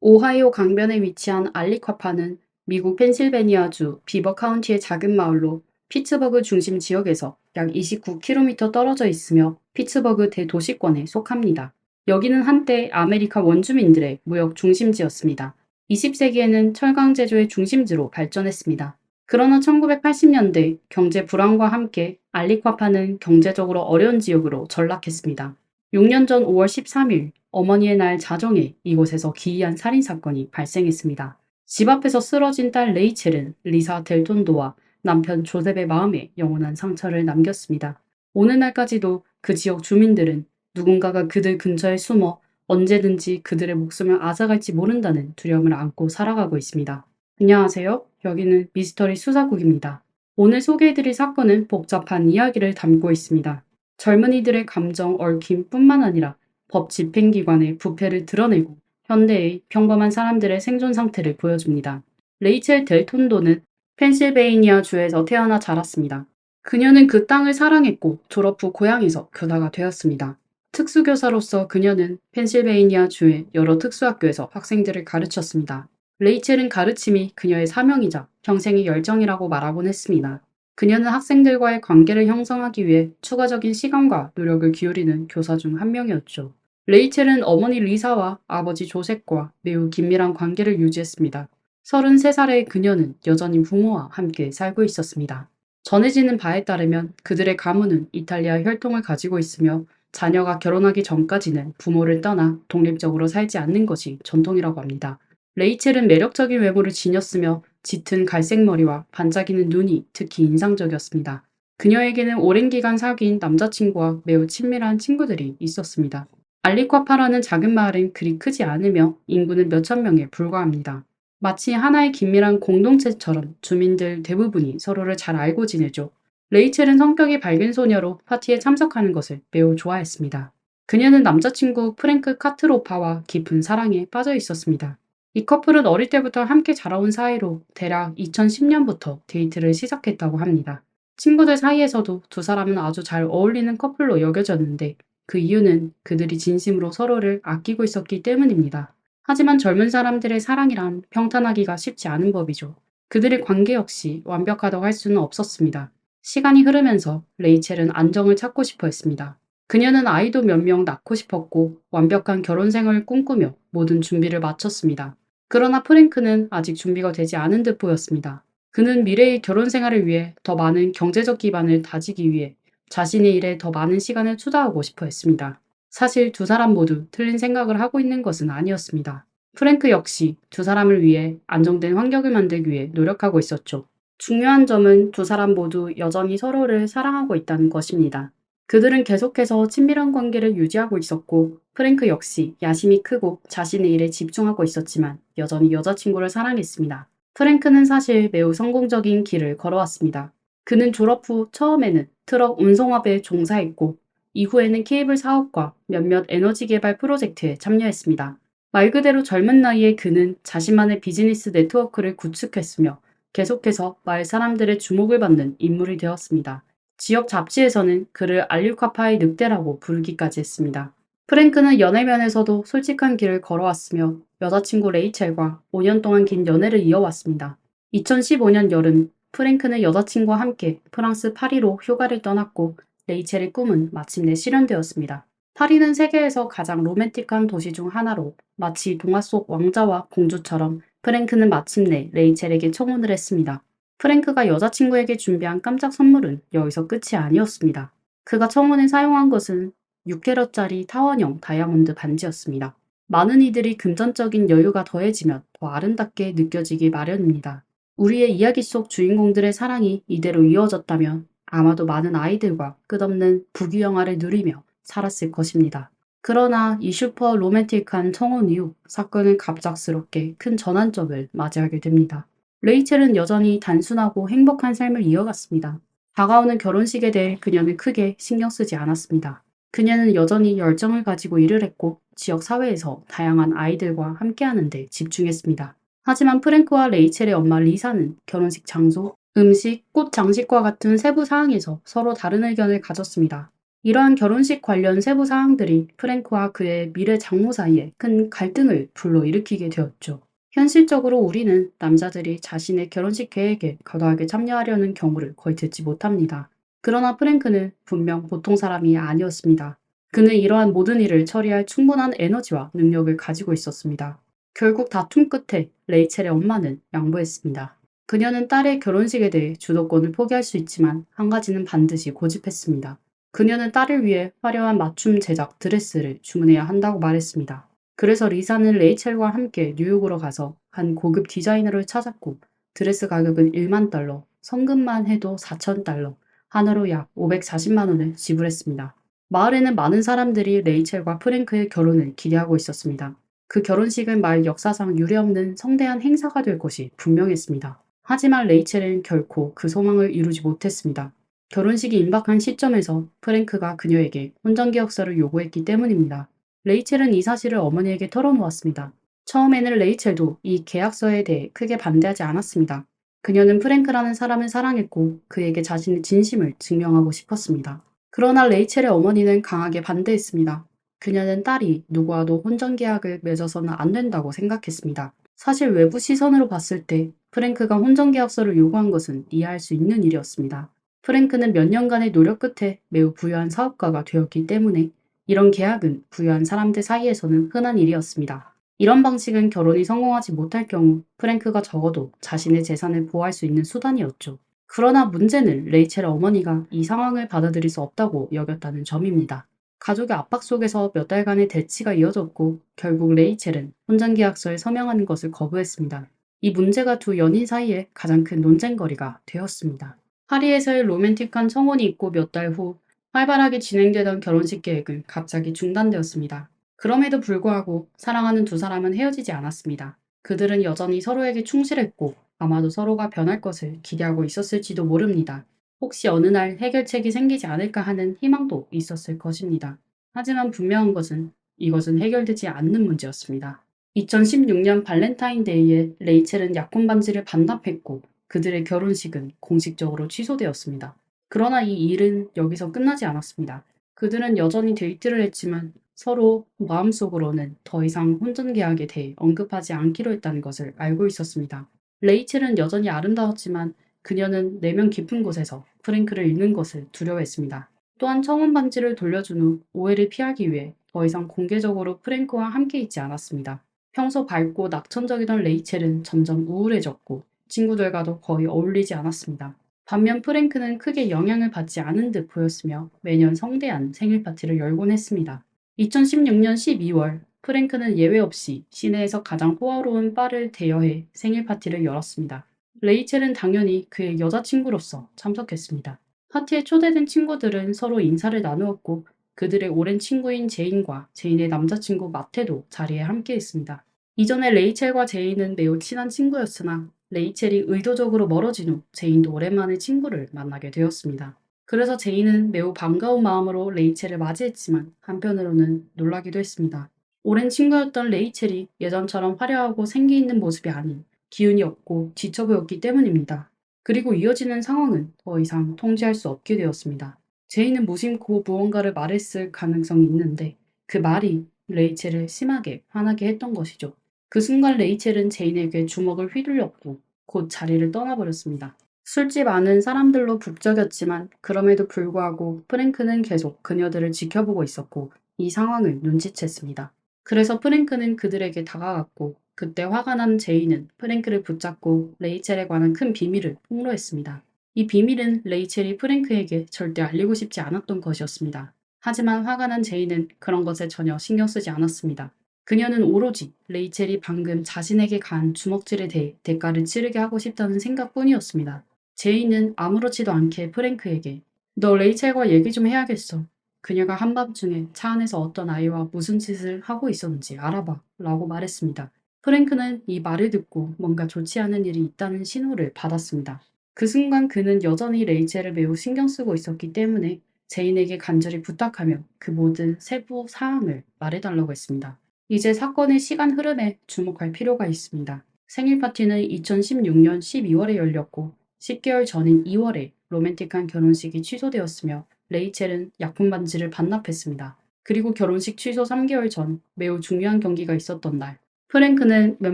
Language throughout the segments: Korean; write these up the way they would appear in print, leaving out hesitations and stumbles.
오하이오 강변에 위치한 알리콰파는 미국 펜실베니아주 비버 카운티의 작은 마을로 피츠버그 중심 지역에서 약 29km 떨어져 있으며 피츠버그 대도시권에 속합니다. 여기는 한때 아메리카 원주민들의 무역 중심지였습니다. 20세기에는 철강 제조의 중심지로 발전했습니다. 그러나 1980년대 경제 불황과 함께 알리콰파는 경제적으로 어려운 지역으로 전락했습니다. 6년 전 5월 13일 어머니의 날 자정에 이곳에서 기이한 살인사건이 발생했습니다. 집 앞에서 쓰러진 딸 레이첼은 리사 델톤도와 남편 조셉의 마음에 영원한 상처를 남겼습니다. 오늘날까지도 그 지역 주민들은 누군가가 그들 근처에 숨어 언제든지 그들의 목숨을 앗아갈지 모른다는 두려움을 안고 살아가고 있습니다. 안녕하세요. 여기는 미스터리 수사국입니다. 오늘 소개해드릴 사건은 복잡한 이야기를 담고 있습니다. 젊은이들의 감정 얽힘뿐만 아니라 법 집행기관의 부패를 드러내고 현대의 평범한 사람들의 생존 상태를 보여줍니다. 레이첼 델톤도는 펜실베이니아 주에서 태어나 자랐습니다. 그녀는 그 땅을 사랑했고 졸업 후 고향에서 교사가 되었습니다. 특수교사로서 그녀는 펜실베이니아 주의 여러 특수학교에서 학생들을 가르쳤습니다. 레이첼은 가르침이 그녀의 사명이자 평생의 열정이라고 말하곤 했습니다. 그녀는 학생들과의 관계를 형성하기 위해 추가적인 시간과 노력을 기울이는 교사 중 한 명이었죠. 레이첼은 어머니 리사와 아버지 조셉과 매우 긴밀한 관계를 유지했습니다. 33살의 그녀는 여전히 부모와 함께 살고 있었습니다. 전해지는 바에 따르면 그들의 가문은 이탈리아 혈통을 가지고 있으며 자녀가 결혼하기 전까지는 부모를 떠나 독립적으로 살지 않는 것이 전통이라고 합니다. 레이첼은 매력적인 외모를 지녔으며 짙은 갈색 머리와 반짝이는 눈이 특히 인상적이었습니다. 그녀에게는 오랜 기간 사귄 남자친구와 매우 친밀한 친구들이 있었습니다. 알리콰파라는 작은 마을은 그리 크지 않으며 인구는 몇천 명에 불과합니다. 마치 하나의 긴밀한 공동체처럼 주민들 대부분이 서로를 잘 알고 지내죠. 레이첼은 성격이 밝은 소녀로 파티에 참석하는 것을 매우 좋아했습니다. 그녀는 남자친구 프랭크 카트로파와 깊은 사랑에 빠져 있었습니다. 이 커플은 어릴 때부터 함께 자라온 사이로 대략 2010년부터 데이트를 시작했다고 합니다. 친구들 사이에서도 두 사람은 아주 잘 어울리는 커플로 여겨졌는데 그 이유는 그들이 진심으로 서로를 아끼고 있었기 때문입니다. 하지만 젊은 사람들의 사랑이란 평탄하기가 쉽지 않은 법이죠. 그들의 관계 역시 완벽하다고 할 수는 없었습니다. 시간이 흐르면서 레이첼은 안정을 찾고 싶어 했습니다. 그녀는 아이도 몇 명 낳고 싶었고 완벽한 결혼 생활을 꿈꾸며 모든 준비를 마쳤습니다. 그러나 프랭크는 아직 준비가 되지 않은 듯 보였습니다. 그는 미래의 결혼 생활을 위해 더 많은 경제적 기반을 다지기 위해 자신의 일에 더 많은 시간을 투자하고 싶어 했습니다. 사실 두 사람 모두 틀린 생각을 하고 있는 것은 아니었습니다. 프랭크 역시 두 사람을 위해 안정된 환경을 만들기 위해 노력하고 있었죠. 중요한 점은 두 사람 모두 여전히 서로를 사랑하고 있다는 것입니다. 그들은 계속해서 친밀한 관계를 유지하고 있었고 프랭크 역시 야심이 크고 자신의 일에 집중하고 있었지만 여전히 여자친구를 사랑했습니다. 프랭크는 사실 매우 성공적인 길을 걸어왔습니다. 그는 졸업 후 처음에는 트럭 운송업에 종사했고 이후에는 케이블 사업과 몇몇 에너지 개발 프로젝트에 참여했습니다. 말 그대로 젊은 나이에 그는 자신만의 비즈니스 네트워크를 구축했으며 계속해서 마을 사람들의 주목을 받는 인물이 되었습니다. 지역 잡지에서는 그를 알류카파의 늑대라고 부르기까지 했습니다. 프랭크는 연애면에서도 솔직한 길을 걸어왔으며 여자친구 레이첼과 5년 동안 긴 연애를 이어왔습니다. 2015년 여름 프랭크는 여자친구와 함께 프랑스 파리로 휴가를 떠났고 레이첼의 꿈은 마침내 실현되었습니다. 파리는 세계에서 가장 로맨틱한 도시 중 하나로 마치 동화 속 왕자와 공주처럼 프랭크는 마침내 레이첼에게 청혼을 했습니다. 프랭크가 여자친구에게 준비한 깜짝 선물은 여기서 끝이 아니었습니다. 그가 청혼에 사용한 것은 6캐럿짜리 타원형 다이아몬드 반지였습니다. 많은 이들이 금전적인 여유가 더해지면 더 아름답게 느껴지기 마련입니다. 우리의 이야기 속 주인공들의 사랑이 이대로 이어졌다면 아마도 많은 아이들과 끝없는 부귀영화를 누리며 살았을 것입니다. 그러나 이 슈퍼 로맨틱한 청혼 이후 사건은 갑작스럽게 큰 전환점을 맞이하게 됩니다. 레이첼은 여전히 단순하고 행복한 삶을 이어갔습니다. 다가오는 결혼식에 대해 그녀는 크게 신경 쓰지 않았습니다. 그녀는 여전히 열정을 가지고 일을 했고 지역 사회에서 다양한 아이들과 함께하는 데 집중했습니다. 하지만 프랭크와 레이첼의 엄마 리사는 결혼식 장소, 음식, 꽃 장식과 같은 세부 사항에서 서로 다른 의견을 가졌습니다. 이러한 결혼식 관련 세부 사항들이 프랭크와 그의 미래 장모 사이에 큰 갈등을 불러일으키게 되었죠. 현실적으로 우리는 남자들이 자신의 결혼식 계획에 과도하게 참여하려는 경우를 거의 듣지 못합니다. 그러나 프랭크는 분명 보통 사람이 아니었습니다. 그는 이러한 모든 일을 처리할 충분한 에너지와 능력을 가지고 있었습니다. 결국 다툼 끝에 레이첼의 엄마는 양보했습니다. 그녀는 딸의 결혼식에 대해 주도권을 포기할 수 있지만 한 가지는 반드시 고집했습니다. 그녀는 딸을 위해 화려한 맞춤 제작 드레스를 주문해야 한다고 말했습니다. 그래서 리사는 레이첼과 함께 뉴욕으로 가서 한 고급 디자이너를 찾았고 드레스 가격은 1만 달러, 성금만 해도 4천 달러, 한화로 약 540만 원을 지불했습니다. 마을에는 많은 사람들이 레이첼과 프랭크의 결혼을 기대하고 있었습니다. 그 결혼식은 마을 역사상 유례없는 성대한 행사가 될 것이 분명했습니다. 하지만 레이첼은 결코 그 소망을 이루지 못했습니다. 결혼식이 임박한 시점에서 프랭크가 그녀에게 혼전계약서를 요구했기 때문입니다. 레이첼은 이 사실을 어머니에게 털어놓았습니다. 처음에는 레이첼도 이 계약서에 대해 크게 반대하지 않았습니다. 그녀는 프랭크라는 사람을 사랑했고 그에게 자신의 진심을 증명하고 싶었습니다. 그러나 레이첼의 어머니는 강하게 반대했습니다. 그녀는 딸이 누구와도 혼전계약을 맺어서는 안 된다고 생각했습니다. 사실 외부 시선으로 봤을 때 프랭크가 혼전계약서를 요구한 것은 이해할 수 있는 일이었습니다. 프랭크는 몇 년간의 노력 끝에 매우 부유한 사업가가 되었기 때문에 이런 계약은 부유한 사람들 사이에서는 흔한 일이었습니다. 이런 방식은 결혼이 성공하지 못할 경우 프랭크가 적어도 자신의 재산을 보호할 수 있는 수단이었죠. 그러나 문제는 레이첼의 어머니가 이 상황을 받아들일 수 없다고 여겼다는 점입니다. 가족의 압박 속에서 몇 달간의 대치가 이어졌고 결국 레이첼은 혼전계약서에 서명하는 것을 거부했습니다. 이 문제가 두 연인 사이에 가장 큰 논쟁거리가 되었습니다. 파리에서의 로맨틱한 청혼이 있고 몇 달 후 활발하게 진행되던 결혼식 계획은 갑자기 중단되었습니다. 그럼에도 불구하고 사랑하는 두 사람은 헤어지지 않았습니다. 그들은 여전히 서로에게 충실했고 아마도 서로가 변할 것을 기대하고 있었을지도 모릅니다. 혹시 어느 날 해결책이 생기지 않을까 하는 희망도 있었을 것입니다. 하지만 분명한 것은 이것은 해결되지 않는 문제였습니다. 2016년 발렌타인데이에 레이첼은 약혼 반지를 반납했고 그들의 결혼식은 공식적으로 취소되었습니다. 그러나 이 일은 여기서 끝나지 않았습니다. 그들은 여전히 데이트를 했지만 서로 마음속으로는 더 이상 혼전계약에 대해 언급하지 않기로 했다는 것을 알고 있었습니다. 레이첼은 여전히 아름다웠지만 그녀는 내면 깊은 곳에서 프랭크를 잃는 것을 두려워했습니다. 또한 청혼 반지를 돌려준 후 오해를 피하기 위해 더 이상 공개적으로 프랭크와 함께 있지 않았습니다. 평소 밝고 낙천적이던 레이첼은 점점 우울해졌고 친구들과도 거의 어울리지 않았습니다. 반면 프랭크는 크게 영향을 받지 않은 듯 보였으며 매년 성대한 생일 파티를 열곤 했습니다. 2016년 12월 프랭크는 예외 없이 시내에서 가장 호화로운 바를 대여해 생일 파티를 열었습니다. 레이첼은 당연히 그의 여자친구로서 참석했습니다. 파티에 초대된 친구들은 서로 인사를 나누었고 그들의 오랜 친구인 제인과 제인의 남자친구 마테도 자리에 함께 있습니다. 이전에 레이첼과 제인은 매우 친한 친구였으나 레이첼이 의도적으로 멀어진 후 제인도 오랜만에 친구를 만나게 되었습니다. 그래서 제인은 매우 반가운 마음으로 레이첼을 맞이했지만 한편으로는 놀라기도 했습니다. 오랜 친구였던 레이첼이 예전처럼 화려하고 생기 있는 모습이 아닌 기운이 없고 지쳐 보였기 때문입니다. 그리고 이어지는 상황은 더 이상 통제할 수 없게 되었습니다. 제인은 무심코 무언가를 말했을 가능성이 있는데 그 말이 레이첼을 심하게 화나게 했던 것이죠. 그 순간 레이첼은 제인에게 주먹을 휘둘렸고 곧 자리를 떠나버렸습니다. 술집 안은 사람들로 북적였지만 그럼에도 불구하고 프랭크는 계속 그녀들을 지켜보고 있었고 이 상황을 눈치챘습니다. 그래서 프랭크는 그들에게 다가갔고 그때 화가 난 제인은 프랭크를 붙잡고 레이첼에 관한 큰 비밀을 폭로했습니다. 이 비밀은 레이첼이 프랭크에게 절대 알리고 싶지 않았던 것이었습니다. 하지만 화가 난 제인은 그런 것에 전혀 신경 쓰지 않았습니다. 그녀는 오로지 레이첼이 방금 자신에게 가한 주먹질에 대해 대가를 치르게 하고 싶다는 생각뿐이었습니다. 제이는 아무렇지도 않게 프랭크에게 너 레이첼과 얘기 좀 해야겠어. 그녀가 한밤중에 차 안에서 어떤 아이와 무슨 짓을 하고 있었는지 알아봐 라고 말했습니다. 프랭크는 이 말을 듣고 뭔가 좋지 않은 일이 있다는 신호를 받았습니다. 그 순간 그는 여전히 레이첼을 매우 신경 쓰고 있었기 때문에 제인에게 간절히 부탁하며 그 모든 세부 사항을 말해달라고 했습니다. 이제 사건의 시간 흐름에 주목할 필요가 있습니다. 생일 파티는 2016년 12월에 열렸고 10개월 전인 2월에 로맨틱한 결혼식이 취소되었으며 레이첼은 약혼 반지를 반납했습니다. 그리고 결혼식 취소 3개월 전 매우 중요한 경기가 있었던 날, 프랭크는 몇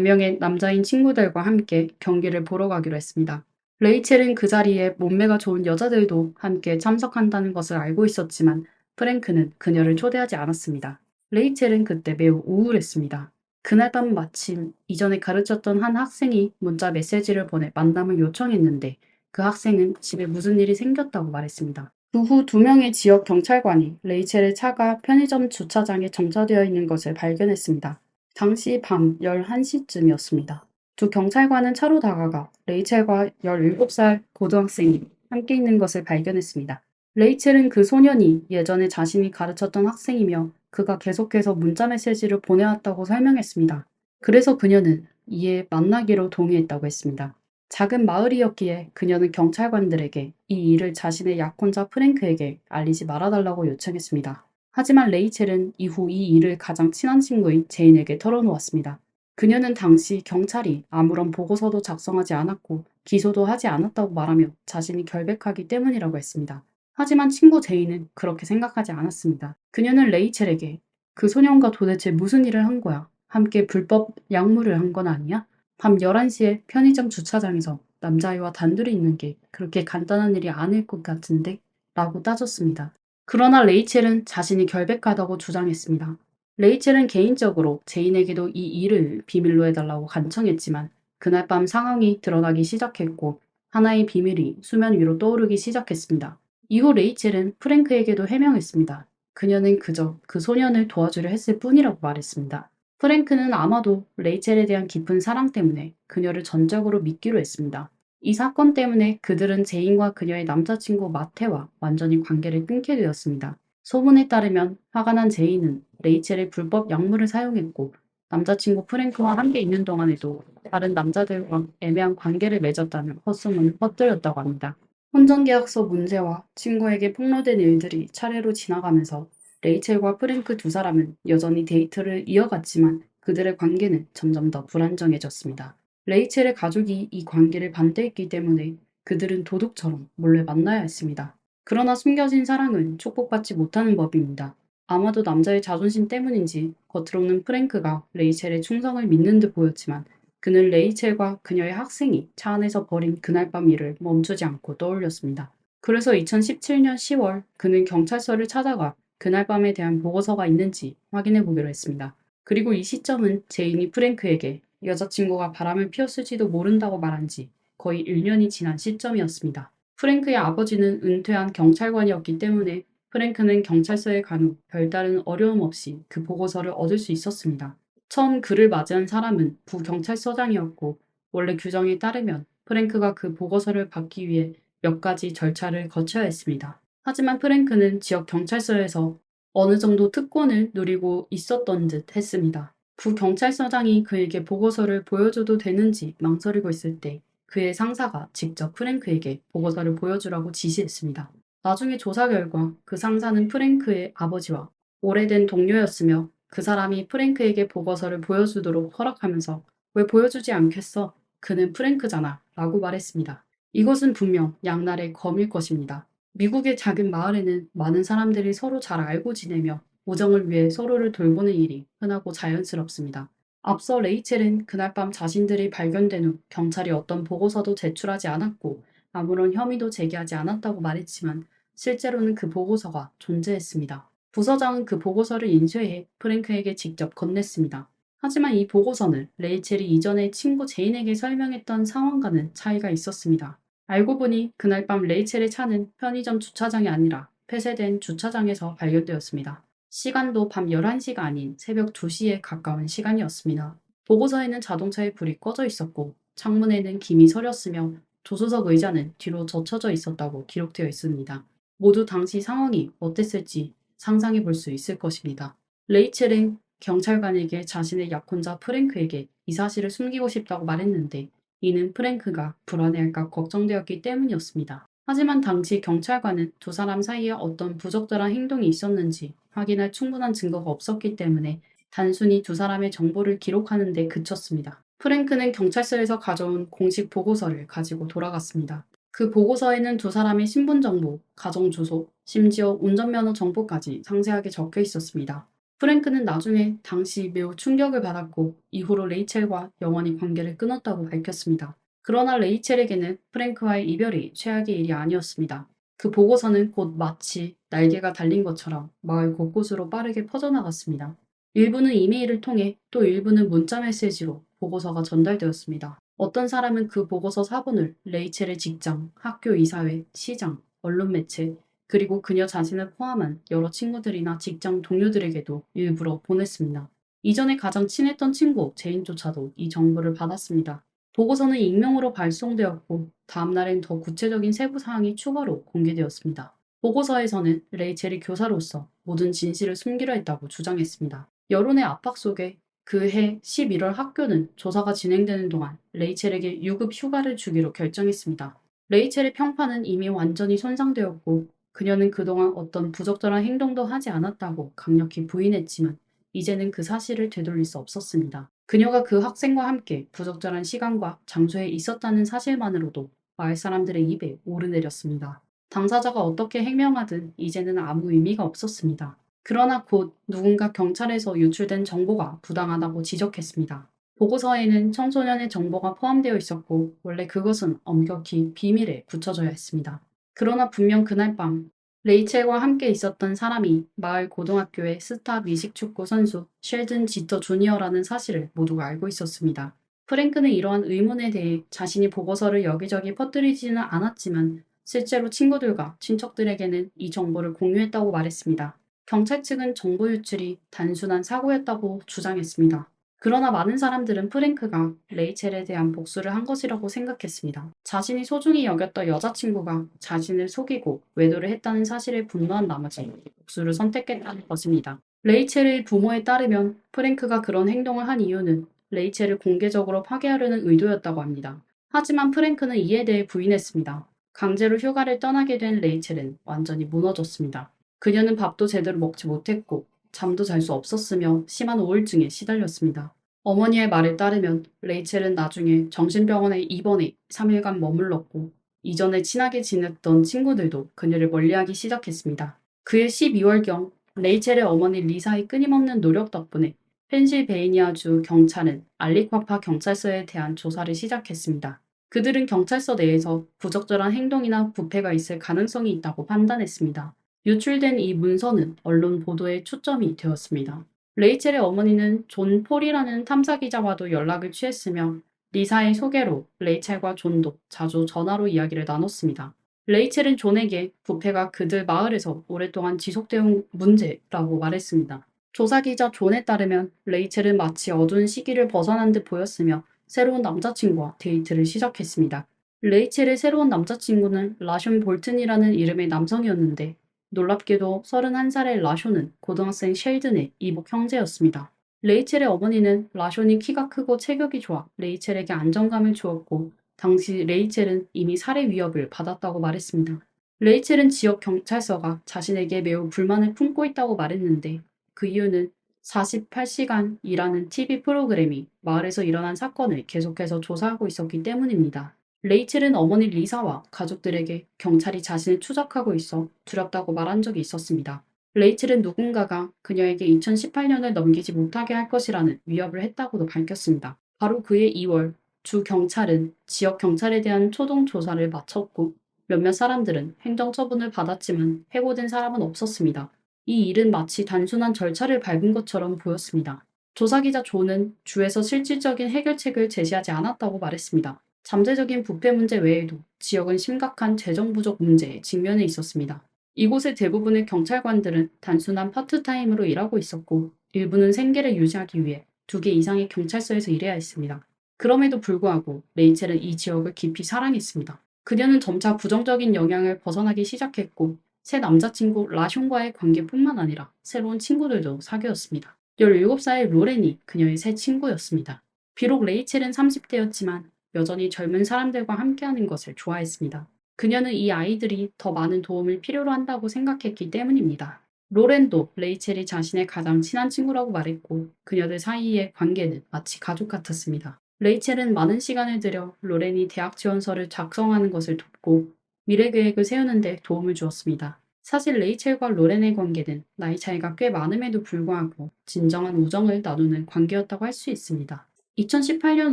명의 남자인 친구들과 함께 경기를 보러 가기로 했습니다. 레이첼은 그 자리에 몸매가 좋은 여자들도 함께 참석한다는 것을 알고 있었지만 프랭크는 그녀를 초대하지 않았습니다. 레이첼은 그때 매우 우울했습니다. 그날 밤 마침 이전에 가르쳤던 한 학생이 문자 메시지를 보내 만남을 요청했는데 그 학생은 집에 무슨 일이 생겼다고 말했습니다. 그 후 2명의 지역 경찰관이 레이첼의 차가 편의점 주차장에 정차되어 있는 것을 발견했습니다. 당시 밤 11시쯤이었습니다. 두 경찰관은 차로 다가가 레이첼과 17살 고등학생이 함께 있는 것을 발견했습니다. 레이첼은 그 소년이 예전에 자신이 가르쳤던 학생이며 그가 계속해서 문자 메시지를 보내왔다고 설명했습니다. 그래서 그녀는 이에 만나기로 동의했다고 했습니다. 작은 마을이었기에 그녀는 경찰관들에게 이 일을 자신의 약혼자 프랭크에게 알리지 말아달라고 요청했습니다. 하지만 레이첼은 이후 이 일을 가장 친한 친구인 제인에게 털어놓았습니다. 그녀는 당시 경찰이 아무런 보고서도 작성하지 않았고 기소도 하지 않았다고 말하며 자신이 결백하기 때문이라고 했습니다. 하지만 친구 제인은 그렇게 생각하지 않았습니다. 그녀는 레이첼에게 그 소년과 도대체 무슨 일을 한 거야? 함께 불법 약물을 한 건 아니야? 밤 11시에 편의점 주차장에서 남자아이와 단둘이 있는 게 그렇게 간단한 일이 아닐 것 같은데? 라고 따졌습니다. 그러나 레이첼은 자신이 결백하다고 주장했습니다. 레이첼은 개인적으로 제인에게도 이 일을 비밀로 해달라고 간청했지만 그날 밤 상황이 드러나기 시작했고 하나의 비밀이 수면 위로 떠오르기 시작했습니다. 이후 레이첼은 프랭크에게도 해명했습니다. 그녀는 그저 그 소년을 도와주려 했을 뿐이라고 말했습니다. 프랭크는 아마도 레이첼에 대한 깊은 사랑 때문에 그녀를 전적으로 믿기로 했습니다. 이 사건 때문에 그들은 제인과 그녀의 남자친구 마테와 완전히 관계를 끊게 되었습니다. 소문에 따르면 화가 난 제인은 레이첼의 불법 약물을 사용했고 남자친구 프랭크와 함께 있는 동안에도 다른 남자들과 애매한 관계를 맺었다는 헛소문을 퍼뜨렸다고 합니다. 혼전계약서 문제와 친구에게 폭로된 일들이 차례로 지나가면서 레이첼과 프랭크 두 사람은 여전히 데이트를 이어갔지만 그들의 관계는 점점 더 불안정해졌습니다. 레이첼의 가족이 이 관계를 반대했기 때문에 그들은 도둑처럼 몰래 만나야 했습니다. 그러나 숨겨진 사랑은 축복받지 못하는 법입니다. 아마도 남자의 자존심 때문인지 겉으로는 프랭크가 레이첼의 충성을 믿는 듯 보였지만 그는 레이첼과 그녀의 학생이 차 안에서 벌인 그날 밤 일을 멈추지 않고 떠올렸습니다. 그래서 2017년 10월 그는 경찰서를 찾아가 그날 밤에 대한 보고서가 있는지 확인해 보기로 했습니다. 그리고 이 시점은 제인이 프랭크에게 여자친구가 바람을 피웠을지도 모른다고 말한 지 거의 1년이 지난 시점이었습니다. 프랭크의 아버지는 은퇴한 경찰관이었기 때문에 프랭크는 경찰서에 간 후 별다른 어려움 없이 그 보고서를 얻을 수 있었습니다. 처음 그를 맞이한 사람은 부경찰서장이었고 원래 규정에 따르면 프랭크가 그 보고서를 받기 위해 몇 가지 절차를 거쳐야 했습니다. 하지만 프랭크는 지역 경찰서에서 어느 정도 특권을 누리고 있었던 듯 했습니다. 부경찰서장이 그에게 보고서를 보여줘도 되는지 망설이고 있을 때 그의 상사가 직접 프랭크에게 보고서를 보여주라고 지시했습니다. 나중에 조사 결과 그 상사는 프랭크의 아버지와 오래된 동료였으며 그 사람이 프랭크에게 보고서를 보여주도록 허락하면서 왜 보여주지 않겠어? 그는 프랭크잖아 라고 말했습니다. 이것은 분명 양날의 검일 것입니다. 미국의 작은 마을에는 많은 사람들이 서로 잘 알고 지내며 우정을 위해 서로를 돌보는 일이 흔하고 자연스럽습니다. 앞서 레이첼은 그날 밤 자신들이 발견된 후 경찰이 어떤 보고서도 제출하지 않았고 아무런 혐의도 제기하지 않았다고 말했지만 실제로는 그 보고서가 존재했습니다. 부서장은 그 보고서를 인쇄해 프랭크에게 직접 건넸습니다. 하지만 이 보고서는 레이첼이 이전에 친구 제인에게 설명했던 상황과는 차이가 있었습니다. 알고 보니 그날 밤 레이첼의 차는 편의점 주차장이 아니라 폐쇄된 주차장에서 발견되었습니다. 시간도 밤 11시가 아닌 새벽 2시에 가까운 시간이었습니다. 보고서에는 자동차의 불이 꺼져 있었고 창문에는 김이 서렸으며 조수석 의자는 뒤로 젖혀져 있었다고 기록되어 있습니다. 모두 당시 상황이 어땠을지 상상해 볼 수 있을 것입니다. 레이첼은 경찰관에게 자신의 약혼자 프랭크에게 이 사실을 숨기고 싶다고 말했는데 이는 프랭크가 불안해할까 걱정되었기 때문이었습니다. 하지만 당시 경찰관은 두 사람 사이에 어떤 부적절한 행동이 있었는지 확인할 충분한 증거가 없었기 때문에 단순히 두 사람의 정보를 기록하는 데 그쳤습니다. 프랭크는 경찰서에서 가져온 공식 보고서를 가지고 돌아갔습니다. 그 보고서에는 두 사람의 신분 정보, 가정 주소, 심지어 운전면허 정보까지 상세하게 적혀 있었습니다. 프랭크는 나중에 당시 매우 충격을 받았고 이후로 레이첼과 영원히 관계를 끊었다고 밝혔습니다. 그러나 레이첼에게는 프랭크와의 이별이 최악의 일이 아니었습니다. 그 보고서는 곧 마치 날개가 달린 것처럼 마을 곳곳으로 빠르게 퍼져나갔습니다. 일부는 이메일을 통해 또 일부는 문자 메시지로 보고서가 전달되었습니다. 어떤 사람은 그 보고서 사본을 레이첼의 직장, 학교 이사회, 시장, 언론 매체, 그리고 그녀 자신을 포함한 여러 친구들이나 직장 동료들에게도 일부러 보냈습니다. 이전에 가장 친했던 친구 제인조차도 이 정보를 받았습니다. 보고서는 익명으로 발송되었고 다음 날엔 더 구체적인 세부 사항이 추가로 공개되었습니다. 보고서에서는 레이첼이 교사로서 모든 진실을 숨기려 했다고 주장했습니다. 여론의 압박 속에 그해 11월 학교는 조사가 진행되는 동안 레이첼에게 유급 휴가를 주기로 결정했습니다. 레이첼의 평판은 이미 완전히 손상되었고 그녀는 그동안 어떤 부적절한 행동도 하지 않았다고 강력히 부인했지만 이제는 그 사실을 되돌릴 수 없었습니다. 그녀가 그 학생과 함께 부적절한 시간과 장소에 있었다는 사실만으로도 마을 사람들의 입에 오르내렸습니다. 당사자가 어떻게 해명하든 이제는 아무 의미가 없었습니다. 그러나 곧 누군가 경찰에서 유출된 정보가 부당하다고 지적했습니다. 보고서에는 청소년의 정보가 포함되어 있었고 원래 그것은 엄격히 비밀에 붙여져야 했습니다. 그러나 분명 그날 밤 레이첼과 함께 있었던 사람이 마을 고등학교의 스타 미식축구 선수 쉘든 지터 주니어라는 사실을 모두가 알고 있었습니다. 프랭크는 이러한 의문에 대해 자신이 보고서를 여기저기 퍼뜨리지는 않았지만 실제로 친구들과 친척들에게는 이 정보를 공유했다고 말했습니다. 경찰 측은 정보 유출이 단순한 사고였다고 주장했습니다. 그러나 많은 사람들은 프랭크가 레이첼에 대한 복수를 한 것이라고 생각했습니다. 자신이 소중히 여겼던 여자친구가 자신을 속이고 외도를 했다는 사실에 분노한 나머지 복수를 선택했다는 것입니다. 레이첼의 부모에 따르면 프랭크가 그런 행동을 한 이유는 레이첼을 공개적으로 파괴하려는 의도였다고 합니다. 하지만 프랭크는 이에 대해 부인했습니다. 강제로 휴가를 떠나게 된 레이첼은 완전히 무너졌습니다. 그녀는 밥도 제대로 먹지 못했고 잠도 잘 수 없었으며 심한 우울증에 시달렸습니다. 어머니의 말에 따르면 레이첼은 나중에 정신병원에 입원해 3일간 머물렀고 이전에 친하게 지냈던 친구들도 그녀를 멀리하기 시작했습니다. 그해 12월경 레이첼의 어머니 리사의 끊임없는 노력 덕분에 펜실베이니아주 경찰은 알리콰파 경찰서에 대한 조사를 시작했습니다. 그들은 경찰서 내에서 부적절한 행동이나 부패가 있을 가능성이 있다고 판단했습니다. 유출된 이 문서는 언론 보도의 초점이 되었습니다. 레이첼의 어머니는 존 폴이라는 탐사기자와도 연락을 취했으며 리사의 소개로 레이첼과 존도 자주 전화로 이야기를 나눴습니다. 레이첼은 존에게 부패가 그들 마을에서 오랫동안 지속되어 문제라고 말했습니다. 조사기자 존에 따르면 레이첼은 마치 어두운 시기를 벗어난 듯 보였으며 새로운 남자친구와 데이트를 시작했습니다. 레이첼의 새로운 남자친구는 라숀 볼튼이라는 이름의 남성이었는데 놀랍게도 31살의 라쇼는 고등학생 셸든의 이복 형제였습니다. 레이첼의 어머니는 라쇼이 키가 크고 체격이 좋아 레이첼에게 안정감을 주었고 당시 레이첼은 이미 살해 위협을 받았다고 말했습니다. 레이첼은 지역 경찰서가 자신에게 매우 불만을 품고 있다고 말했는데 그 이유는 48시간 일하는 TV 프로그램이 마을에서 일어난 사건을 계속해서 조사하고 있었기 때문입니다. 레이첼은 어머니 리사와 가족들에게 경찰이 자신을 추적하고 있어 두렵다고 말한 적이 있었습니다. 레이첼은 누군가가 그녀에게 2018년을 넘기지 못하게 할 것이라는 위협을 했다고도 밝혔습니다. 바로 그해 2월, 주 경찰은 지역 경찰에 대한 초동 조사를 마쳤고 몇몇 사람들은 행정처분을 받았지만 해고된 사람은 없었습니다. 이 일은 마치 단순한 절차를 밟은 것처럼 보였습니다. 조사기자 조는 주에서 실질적인 해결책을 제시하지 않았다고 말했습니다. 잠재적인 부패 문제 외에도 지역은 심각한 재정 부족 문제에 직면해 있었습니다. 이곳의 대부분의 경찰관들은 단순한 파트타임으로 일하고 있었고 일부는 생계를 유지하기 위해 2개 이상의 경찰서에서 일해야 했습니다. 그럼에도 불구하고 레이첼은 이 지역을 깊이 사랑했습니다. 그녀는 점차 부정적인 영향을 벗어나기 시작했고 새 남자친구 라숀과의 관계뿐만 아니라 새로운 친구들도 사귀었습니다. 17살 로렌이 그녀의 새 친구였습니다. 비록 레이첼은 30대였지만 여전히 젊은 사람들과 함께하는 것을 좋아했습니다. 그녀는 이 아이들이 더 많은 도움을 필요로 한다고 생각했기 때문입니다. 로렌도 레이첼이 자신의 가장 친한 친구라고 말했고 그녀들 사이의 관계는 마치 가족 같았습니다. 레이첼은 많은 시간을 들여 로렌이 대학 지원서를 작성하는 것을 돕고 미래 계획을 세우는 데 도움을 주었습니다. 사실 레이첼과 로렌의 관계는 나이 차이가 꽤 많음에도 불구하고 진정한 우정을 나누는 관계였다고 할 수 있습니다. 2018년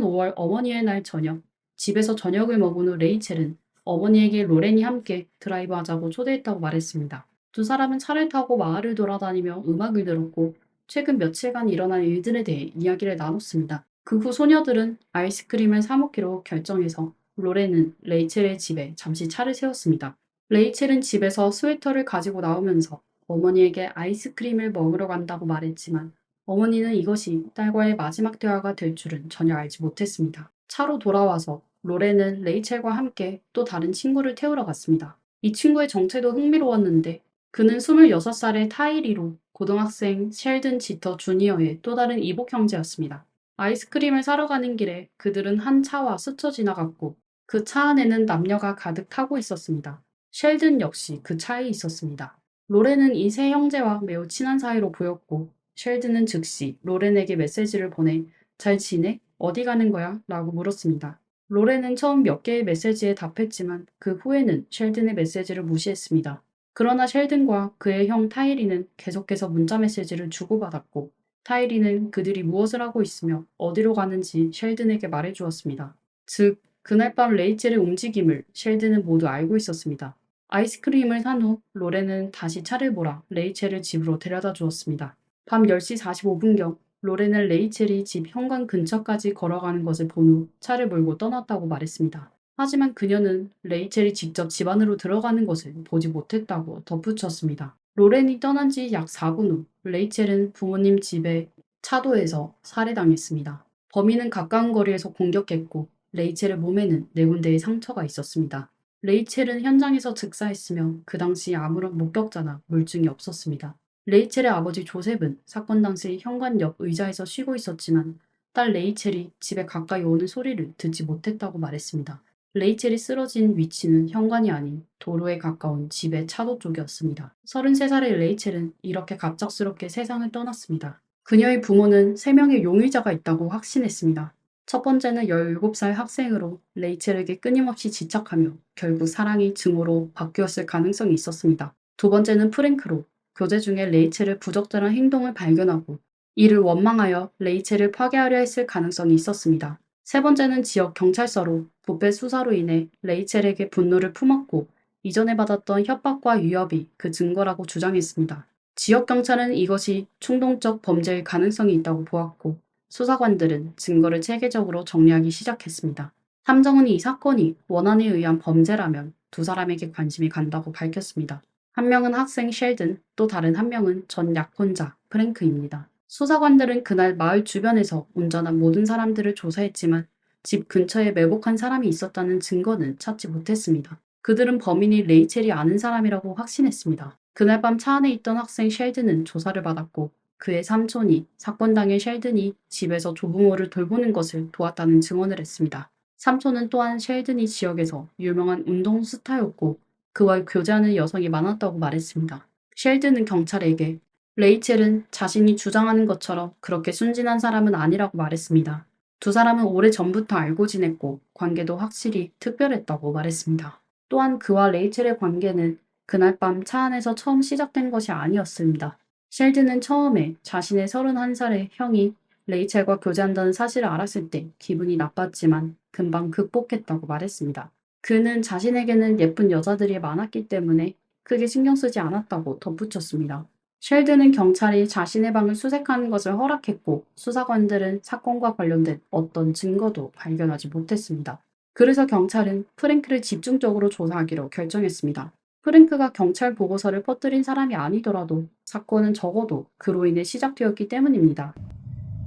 5월 어머니의 날 저녁, 집에서 저녁을 먹은 후 레이첼은 어머니에게 로렌이 함께 드라이브하자고 초대했다고 말했습니다. 두 사람은 차를 타고 마을을 돌아다니며 음악을 들었고 최근 며칠간 일어난 일들에 대해 이야기를 나눴습니다. 그 후 소녀들은 아이스크림을 사 먹기로 결정해서 로렌은 레이첼의 집에 잠시 차를 세웠습니다. 레이첼은 집에서 스웨터를 가지고 나오면서 어머니에게 아이스크림을 먹으러 간다고 말했지만 어머니는 이것이 딸과의 마지막 대화가 될 줄은 전혀 알지 못했습니다. 차로 돌아와서 로렌은 레이첼과 함께 또 다른 친구를 태우러 갔습니다. 이 친구의 정체도 흥미로웠는데 그는 26살의 타이리로 고등학생 셸든 지터 주니어의 또 다른 이복 형제였습니다. 아이스크림을 사러 가는 길에 그들은 한 차와 스쳐 지나갔고 그 차 안에는 남녀가 가득 타고 있었습니다. 셸든 역시 그 차에 있었습니다. 로렌은 이 세 형제와 매우 친한 사이로 보였고 셸든은 즉시 로렌에게 메시지를 보내 잘 지내? 어디 가는 거야? 라고 물었습니다. 로렌은 처음 몇 개의 메시지에 답했지만 그 후에는 셸든의 메시지를 무시했습니다. 그러나 셸든과 그의 형 타이리는 계속해서 문자 메시지를 주고받았고 타이리는 그들이 무엇을 하고 있으며 어디로 가는지 셸든에게 말해주었습니다. 즉, 그날 밤 레이첼의 움직임을 셸든은 모두 알고 있었습니다. 아이스크림을 산 후 로렌은 다시 차를 몰아 레이첼을 집으로 데려다 주었습니다. 밤 10시 45분경 로렌은 레이첼이 집 현관 근처까지 걸어가는 것을 본 후 차를 몰고 떠났다고 말했습니다. 하지만 그녀는 레이첼이 직접 집 안으로 들어가는 것을 보지 못했다고 덧붙였습니다. 로렌이 떠난 지 약 4분 후 레이첼은 부모님 집의 차도에서 살해당했습니다. 범인은 가까운 거리에서 공격했고 레이첼의 몸에는 4군데의 상처가 있었습니다. 레이첼은 현장에서 즉사했으며 그 당시 아무런 목격자나 물증이 없었습니다. 레이첼의 아버지 조셉은 사건 당시 현관 옆 의자에서 쉬고 있었지만 딸 레이첼이 집에 가까이 오는 소리를 듣지 못했다고 말했습니다. 레이첼이 쓰러진 위치는 현관이 아닌 도로에 가까운 집의 차도 쪽이었습니다. 33살의 레이첼은 이렇게 갑작스럽게 세상을 떠났습니다. 그녀의 부모는 3명의 용의자가 있다고 확신했습니다. 첫 번째는 17살 학생으로 레이첼에게 끊임없이 집착하며 결국 사랑이 증오로 바뀌었을 가능성이 있었습니다. 두 번째는 프랭크로 교제 중에 레이첼의 부적절한 행동을 발견하고 이를 원망하여 레이첼을 파괴하려 했을 가능성이 있었습니다. 세 번째는 지역 경찰서로 부패 수사로 인해 레이첼에게 분노를 품었고 이전에 받았던 협박과 위협이 그 증거라고 주장했습니다. 지역 경찰은 이것이 충동적 범죄일 가능성이 있다고 보았고 수사관들은 증거를 체계적으로 정리하기 시작했습니다. 탐정은 이 사건이 원한에 의한 범죄라면 두 사람에게 관심이 간다고 밝혔습니다. 한 명은 학생 셸든, 또 다른 한 명은 전 약혼자 프랭크입니다. 수사관들은 그날 마을 주변에서 운전한 모든 사람들을 조사했지만 집 근처에 매복한 사람이 있었다는 증거는 찾지 못했습니다. 그들은 범인이 레이첼이 아는 사람이라고 확신했습니다. 그날 밤 차 안에 있던 학생 셸든은 조사를 받았고 그의 삼촌이 사건 당일 셸든이 집에서 조부모를 돌보는 것을 도왔다는 증언을 했습니다. 삼촌은 또한 셸든이 지역에서 유명한 운동 스타였고 그와 교제하는 여성이 많았다고 말했습니다. 셸든은 경찰에게 레이첼은 자신이 주장하는 것처럼 그렇게 순진한 사람은 아니라고 말했습니다. 두 사람은 오래전부터 알고 지냈고 관계도 확실히 특별했다고 말했습니다. 또한 그와 레이첼의 관계는 그날 밤 차 안에서 처음 시작된 것이 아니었습니다. 셸든은 처음에 자신의 31살의 형이 레이첼과 교제한다는 사실을 알았을 때 기분이 나빴지만 금방 극복했다고 말했습니다. 그는 자신에게는 예쁜 여자들이 많았기 때문에 크게 신경 쓰지 않았다고 덧붙였습니다. 셸든은 경찰이 자신의 방을 수색하는 것을 허락했고 수사관들은 사건과 관련된 어떤 증거도 발견하지 못했습니다. 그래서 경찰은 프랭크를 집중적으로 조사하기로 결정했습니다. 프랭크가 경찰 보고서를 퍼뜨린 사람이 아니더라도 사건은 적어도 그로 인해 시작되었기 때문입니다.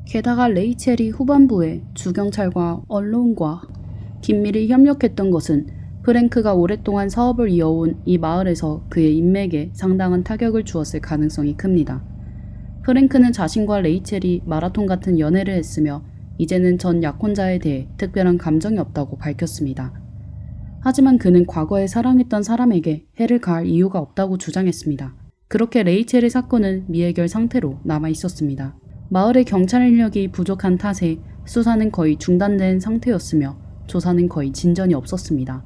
게다가 레이첼이 후반부에 주경찰과 언론과 긴밀히 협력했던 것은 프랭크가 오랫동안 사업을 이어온 이 마을에서 그의 인맥에 상당한 타격을 주었을 가능성이 큽니다. 프랭크는 자신과 레이첼이 마라톤 같은 연애를 했으며 이제는 전 약혼자에 대해 특별한 감정이 없다고 밝혔습니다. 하지만 그는 과거에 사랑했던 사람에게 해를 가할 이유가 없다고 주장했습니다. 그렇게 레이첼의 사건은 미해결 상태로 남아 있었습니다. 마을의 경찰 인력이 부족한 탓에 수사는 거의 중단된 상태였으며 조사는 거의 진전이 없었습니다.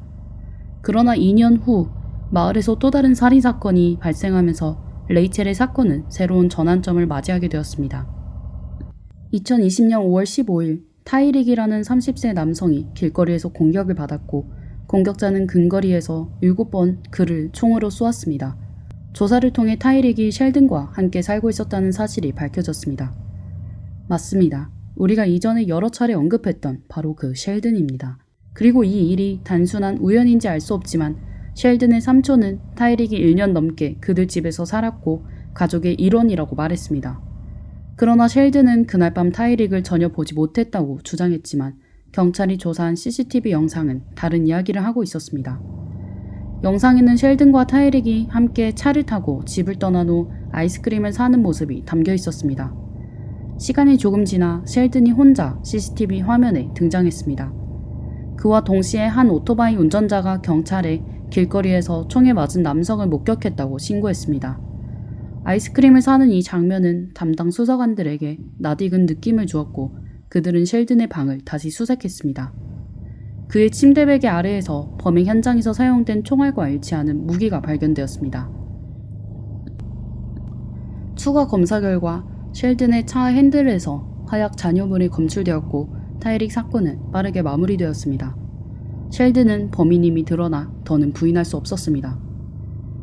그러나 2년 후 마을에서 또 다른 살인 사건이 발생하면서 레이첼의 사건은 새로운 전환점을 맞이하게 되었습니다. 2020년 5월 15일 타이릭이라는 30세 남성이 길거리에서 공격을 받았고 공격자는 근거리에서 7번 그를 총으로 쏘았습니다. 조사를 통해 타이릭이 셸든과 함께 살고 있었다는 사실이 밝혀졌습니다. 맞습니다. 우리가 이전에 여러 차례 언급했던 바로 그 셸든입니다. 그리고 이 일이 단순한 우연인지 알 수 없지만 셸든의 삼촌은 타이릭이 1년 넘게 그들 집에서 살았고 가족의 일원이라고 말했습니다. 그러나 셸든은 그날 밤 타이릭을 전혀 보지 못했다고 주장했지만 경찰이 조사한 CCTV 영상은 다른 이야기를 하고 있었습니다. 영상에는 셸든과 타이릭이 함께 차를 타고 집을 떠난 후 아이스크림을 사는 모습이 담겨 있었습니다. 시간이 조금 지나 셸든이 혼자 CCTV 화면에 등장했습니다. 그와 동시에 한 오토바이 운전자가 경찰에 길거리에서 총에 맞은 남성을 목격했다고 신고했습니다. 아이스크림을 사는 이 장면은 담당 수사관들에게 낯익은 느낌을 주었고 그들은 셸든의 방을 다시 수색했습니다. 그의 침대 베개 아래에서 범행 현장에서 사용된 총알과 일치하는 무기가 발견되었습니다. 추가 검사 결과 셸든의 차 핸들에서 화약 잔여물이 검출되었고 타이릭 사건은 빠르게 마무리되었습니다. 셸든은 범인임이 드러나 더는 부인할 수 없었습니다.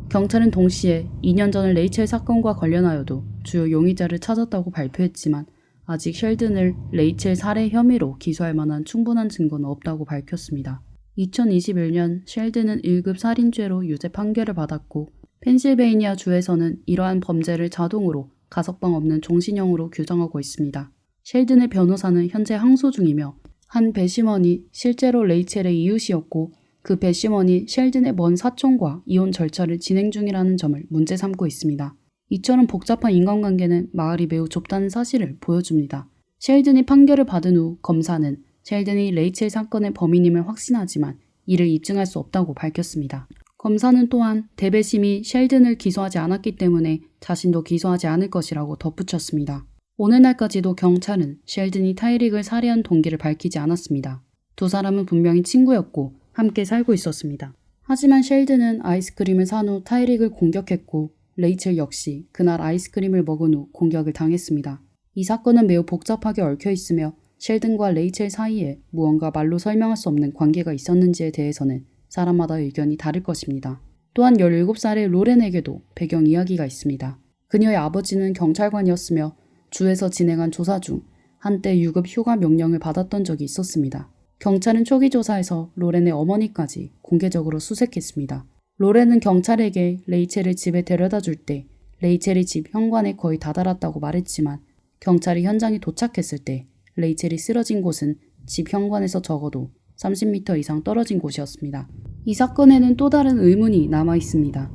경찰은 동시에 2년 전 레이첼 사건과 관련하여도 주요 용의자를 찾았다고 발표했지만 아직 셸든을 레이첼 살해 혐의로 기소할 만한 충분한 증거는 없다고 밝혔습니다. 2021년 셸든은 1급 살인죄로 유죄 판결을 받았고 펜실베이니아 주에서는 이러한 범죄를 자동으로 가석방 없는 종신형으로 규정하고 있습니다. 셸든의 변호사는 현재 항소 중이며 한 배심원이 실제로 레이첼의 이웃이었고 그 배심원이 셸든의 먼 사촌과 이혼 절차를 진행 중이라는 점을 문제 삼고 있습니다. 이처럼 복잡한 인간관계는 마을이 매우 좁다는 사실을 보여줍니다. 셸든이 판결을 받은 후 검사는 셸든이 레이첼 사건의 범인임을 확신하지만 이를 입증할 수 없다고 밝혔습니다. 검사는 또한 대배심이 셸든을 기소하지 않았기 때문에 자신도 기소하지 않을 것이라고 덧붙였습니다. 오늘날까지도 경찰은 셸든이 타이릭을 살해한 동기를 밝히지 않았습니다. 두 사람은 분명히 친구였고 함께 살고 있었습니다. 하지만 셸든은 아이스크림을 산 후 타이릭을 공격했고 레이첼 역시 그날 아이스크림을 먹은 후 공격을 당했습니다. 이 사건은 매우 복잡하게 얽혀 있으며 셸든과 레이첼 사이에 무언가 말로 설명할 수 없는 관계가 있었는지에 대해서는 사람마다 의견이 다를 것입니다. 또한 17살의 로렌에게도 배경 이야기가 있습니다. 그녀의 아버지는 경찰관이었으며 주에서 진행한 조사 중 한때 유급 휴가 명령을 받았던 적이 있었습니다. 경찰은 초기 조사에서 로렌의 어머니까지 공개적으로 수색했습니다. 로렌은 경찰에게 레이첼을 집에 데려다 줄 때 레이첼이 집 현관에 거의 다다랐다고 말했지만 경찰이 현장에 도착했을 때 레이첼이 쓰러진 곳은 집 현관에서 적어도 30m 이상 떨어진 곳이었습니다. 이 사건에는 또 다른 의문이 남아 있습니다.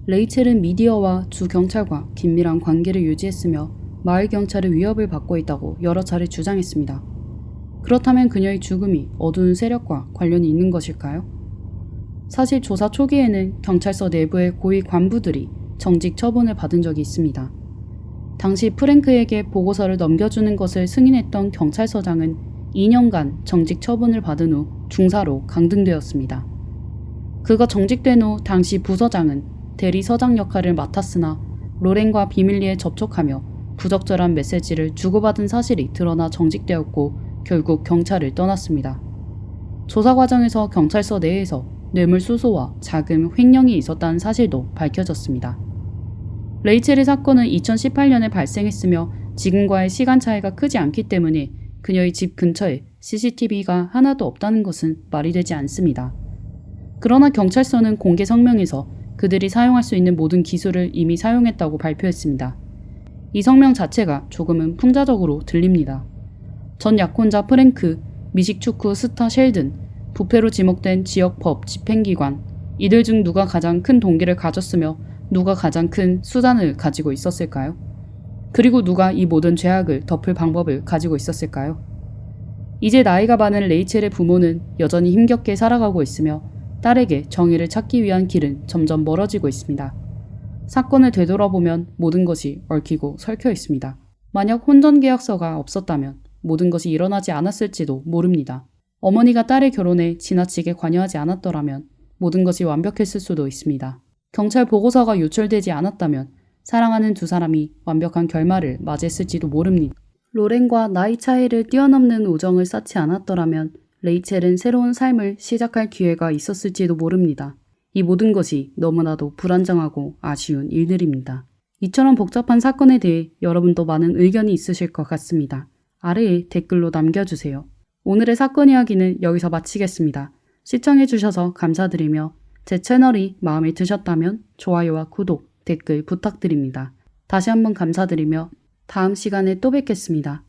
레이첼은 미디어와 주 경찰과 긴밀한 관계를 유지했으며 마을 경찰의 위협을 받고 있다고 여러 차례 주장했습니다. 그렇다면 그녀의 죽음이 어두운 세력과 관련이 있는 것일까요? 사실 조사 초기에는 경찰서 내부의 고위 관부들이 정직 처분을 받은 적이 있습니다. 당시 프랭크에게 보고서를 넘겨주는 것을 승인했던 경찰서장은 2년간 정직 처분을 받은 후 중사로 강등되었습니다. 그가 정직된 후 당시 부서장은 대리서장 역할을 맡았으나 로렌과 비밀리에 접촉하며 부적절한 메시지를 주고받은 사실이 드러나 정직되었고 결국 경찰을 떠났습니다. 조사 과정에서 경찰서 내에서 뇌물수수와 자금 횡령이 있었다는 사실도 밝혀졌습니다. 레이첼의 사건은 2018년에 발생했으며 지금과의 시간 차이가 크지 않기 때문에 그녀의 집 근처에 CCTV가 하나도 없다는 것은 말이 되지 않습니다. 그러나 경찰서는 공개 성명에서 그들이 사용할 수 있는 모든 기술을 이미 사용했다고 발표했습니다. 이 성명 자체가 조금은 풍자적으로 들립니다. 전 약혼자 프랭크, 미식축구 스타 셸든, 부패로 지목된 지역 법 집행기관, 이들 중 누가 가장 큰 동기를 가졌으며 누가 가장 큰 수단을 가지고 있었을까요? 그리고 누가 이 모든 죄악을 덮을 방법을 가지고 있었을까요? 이제 나이가 많은 레이첼의 부모는 여전히 힘겹게 살아가고 있으며 딸에게 정의를 찾기 위한 길은 점점 멀어지고 있습니다. 사건을 되돌아보면 모든 것이 얽히고 설켜 있습니다. 만약 혼전계약서가 없었다면 모든 것이 일어나지 않았을지도 모릅니다. 어머니가 딸의 결혼에 지나치게 관여하지 않았더라면 모든 것이 완벽했을 수도 있습니다. 경찰 보고서가 유출되지 않았다면 사랑하는 두 사람이 완벽한 결말을 맞이했을지도 모릅니다. 로렌과 나이 차이를 뛰어넘는 우정을 쌓지 않았더라면 레이첼은 새로운 삶을 시작할 기회가 있었을지도 모릅니다. 이 모든 것이 너무나도 불안정하고 아쉬운 일들입니다. 이처럼 복잡한 사건에 대해 여러분도 많은 의견이 있으실 것 같습니다. 아래에 댓글로 남겨주세요. 오늘의 사건 이야기는 여기서 마치겠습니다. 시청해주셔서 감사드리며 제 채널이 마음에 드셨다면 좋아요와 구독, 댓글 부탁드립니다. 다시 한번 감사드리며 다음 시간에 또 뵙겠습니다.